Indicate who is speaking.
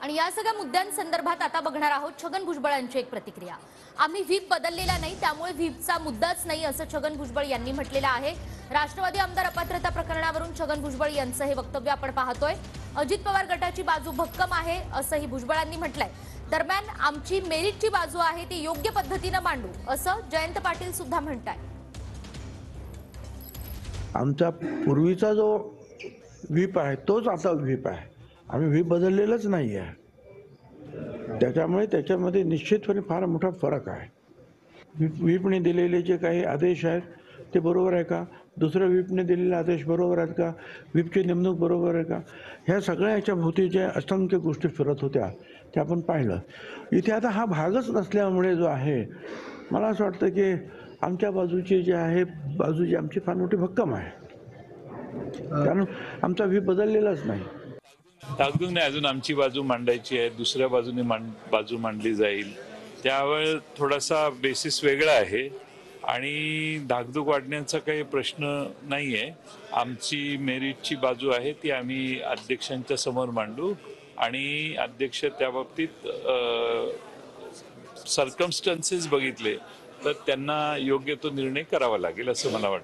Speaker 1: आणि या सगळ्या मुद्द्यांसंदर्भात आता बघणार आहोत छगन भुजबळ यांची एक प्रतिक्रिया। आम्ही व्हीप बदललेला नाही, त्यामुळे व्हीपचा मुद्दाच नाही असं छगन भुजबळ यांनी म्हटलेलं आहे। राष्ट्रवादी आमदार अपात्रता प्रकरणावरून छगन भुजबळ यांचं हे वक्तव्य आपण पाहतोय। अजित पवार गटाची बाजू भक्कम आहे असंही भुजबळांनी म्हटलंय। दरम्यान आमची मेरिटची बाजू आहे ती योग्य पद्धतीने मांडू असं जयंत पाटील सुद्धा म्हणताय।
Speaker 2: आमचा पूर्वीचा जो व्हीप आहे तोच आता व्हीप आहे। आम्ही व्हीप बदललेलंच नाही आहे। त्याच्यामुळे त्याच्यामध्ये निश्चितपणे फार मोठा फरक आहे। व्हीपने दिलेले जे काही आदेश आहेत ते बरोबर आहे का, दुसऱ्या व्हीपने दिलेले आदेश बरोबर आहेत का, व्हीपची नेमणूक बरोबर आहे का, ह्या सगळ्या याच्या भोवती ज्या असंख्य गोष्टी फिरत होत्या त्या आपण पाहिलं। इथे आता हा भागच नसल्यामुळे जो आहे, मला असं वाटतं की आमच्या बाजूची जी आहे बाजूची आमची फार मोठी भक्कम आहे, कारण आमचा व्हीप बदललेलाच नाही।
Speaker 3: धाकधूक नाही, अजून आमची बाजू मांडायची आहे, दुसऱ्या बाजूने बाजू मांडली जाईल। त्यावेळेस थोडासा बेसिस वेगळा आहे आणि धाकधूक वाढण्याचा काही प्रश्न नाही आहे। आमची मेरिटची बाजू आहे ती आम्ही अध्यक्षांच्या समोर मांडू आणि अध्यक्ष त्या बाबतीत सर्कमस्टन्सेस बघितले तर त्यांना योग्य तो निर्णय करावा लागेल असं मला वाटतं।